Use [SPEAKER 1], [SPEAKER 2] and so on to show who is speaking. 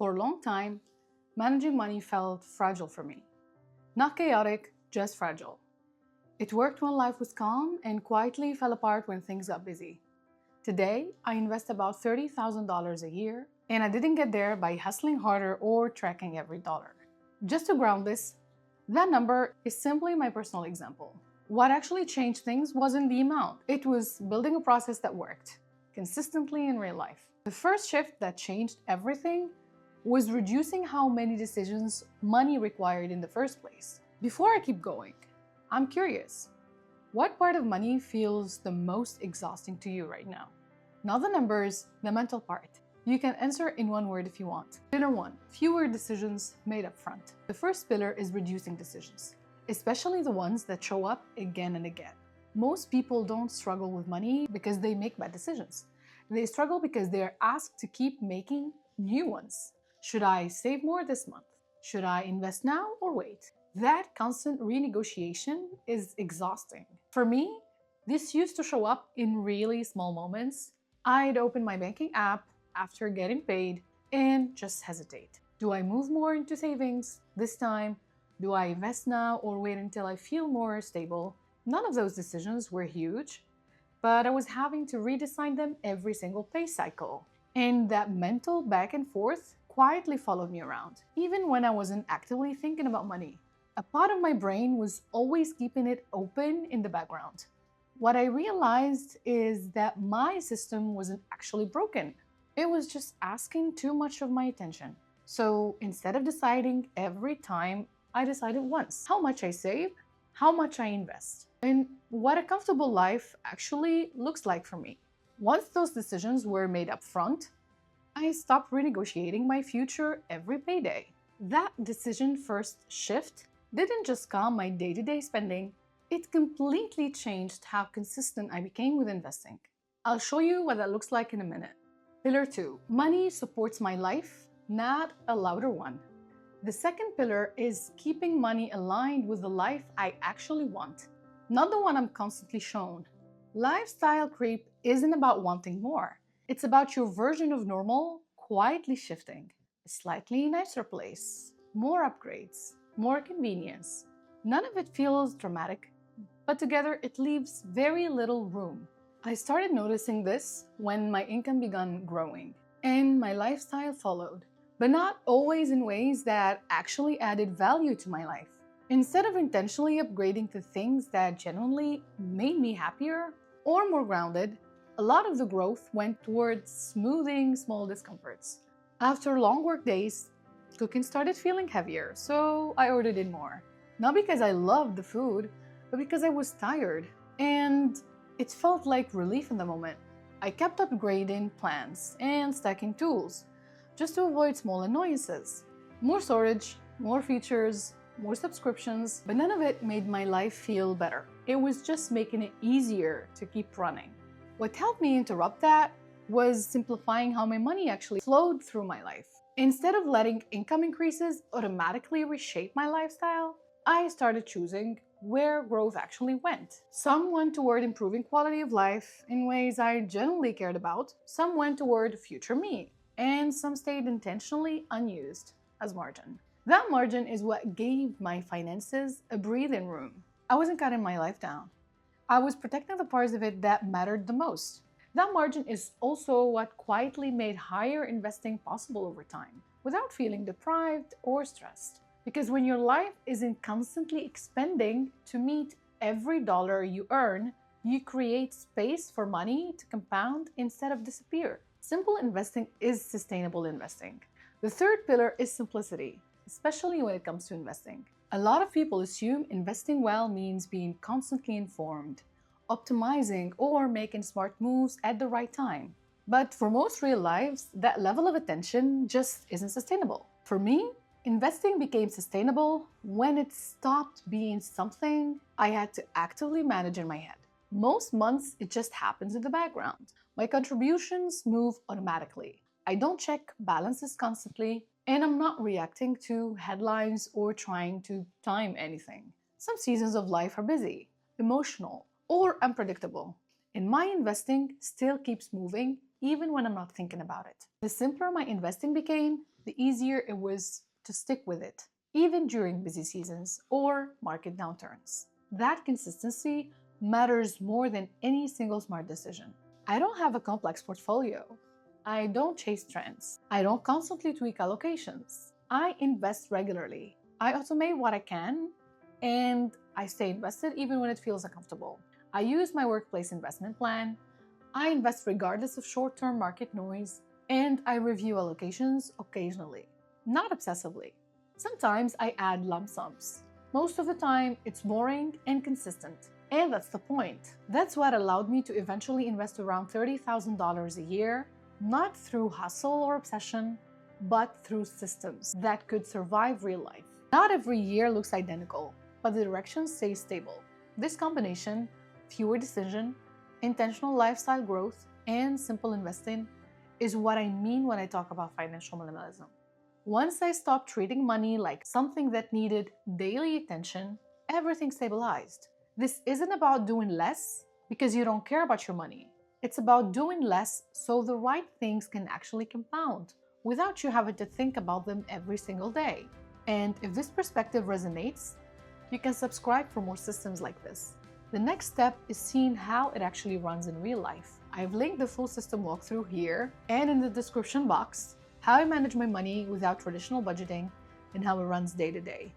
[SPEAKER 1] For a long time, managing money felt fragile for me. Not chaotic, just fragile. It worked when life was calm and quietly fell apart when things got busy. Today, I invest about $30,000 a year, and I didn't get there by hustling harder or tracking every dollar. Just to ground this, that number is simply my personal example. What actually changed things wasn't the amount. It was building a process that worked consistently in real life. The first shift that changed everything was reducing how many decisions money required in the first place. Before I keep going, I'm curious, what part of money feels the most exhausting to you right now? Not the numbers, the mental part. You can answer in one word if you want. Pillar 1, fewer decisions made up front. The first pillar is reducing decisions, especially the ones that show up again and again. Most people don't struggle with money because they make bad decisions. They struggle because they are asked to keep making new ones. Should I save more this month? Should I invest now or wait? That constant renegotiation is exhausting. For me, this used to show up in really small moments. I'd open my banking app after getting paid and just hesitate. Do I move more into savings this time? Do I invest now or wait until I feel more stable? None of those decisions were huge, but I was having to redesign them every single pay cycle. And that mental back and forth quietly followed me around, even when I wasn't actively thinking about money. A part of my brain was always keeping it open in the background. What I realized is that my system wasn't actually broken. It was just asking too much of my attention. So instead of deciding every time, I decided once how much I save, how much I invest, and what a comfortable life actually looks like for me. Once those decisions were made up front, I stopped renegotiating my future every payday. That decision first shift didn't just calm my day-to-day spending, it completely changed how consistent I became with investing. I'll show you what that looks like in a minute. Pillar 2, money supports my life, not a louder one. The second pillar is keeping money aligned with the life I actually want, not the one I'm constantly shown. Lifestyle creep isn't about wanting more. It's about your version of normal quietly shifting. A slightly nicer place, more upgrades, more convenience. None of it feels dramatic, but together it leaves very little room. I started noticing this when my income began growing, and my lifestyle followed, but not always in ways that actually added value to my life. Instead of intentionally upgrading to things that genuinely made me happier or more grounded, a lot of the growth went towards smoothing small discomforts. After long work days, cooking started feeling heavier, so I ordered in more. Not because I loved the food, but because I was tired, and it felt like relief in the moment. I kept upgrading plans and stacking tools, just to avoid small annoyances. More storage, more features, more subscriptions, but none of it made my life feel better. It was just making it easier to keep running. What helped me interrupt that was simplifying how my money actually flowed through my life. Instead of letting income increases automatically reshape my lifestyle, I started choosing where growth actually went. Some went toward improving quality of life in ways I genuinely cared about, some went toward future me, and some stayed intentionally unused as margin. That margin is what gave my finances a breathing room. I wasn't cutting my life down. I was protecting the parts of it that mattered the most. That margin is also what quietly made higher investing possible over time, without feeling deprived or stressed. Because when your life isn't constantly expending to meet every dollar you earn, you create space for money to compound instead of disappear. Simple investing is sustainable investing. The third pillar is simplicity, especially when it comes to investing. A lot of people assume investing well means being constantly informed, optimizing, or making smart moves at the right time. But for most real lives, that level of attention just isn't sustainable. For me, investing became sustainable when it stopped being something I had to actively manage in my head. Most months, it just happens in the background. My contributions move automatically. I don't check balances constantly, and I'm not reacting to headlines or trying to time anything. Some seasons of life are busy, emotional, or unpredictable, and my investing still keeps moving even when I'm not thinking about it. The simpler my investing became, the easier it was to stick with it, even during busy seasons or market downturns. That consistency matters more than any single smart decision. I don't have a complex portfolio. I don't chase trends. I don't constantly tweak allocations. I invest regularly. I automate what I can, and I stay invested even when it feels uncomfortable. I use my workplace investment plan. I invest regardless of short-term market noise, and I review allocations occasionally, not obsessively. Sometimes I add lump sums. Most of the time, it's boring and consistent. And that's the point. That's what allowed me to eventually invest around $30,000 a year, not through hustle or obsession, but through systems that could survive real life. Not every year looks identical, but the direction stays stable. This combination, fewer decisions, intentional lifestyle growth, and simple investing, is what I mean when I talk about financial minimalism. Once I stopped treating money like something that needed daily attention, everything stabilized. This isn't about doing less because you don't care about your money. It's about doing less so the right things can actually compound without you having to think about them every single day. And if this perspective resonates, you can subscribe for more systems like this. The next step is seeing how it actually runs in real life. I've linked the full system walkthrough here and in the description box, how I manage my money without traditional budgeting and how it runs day to day.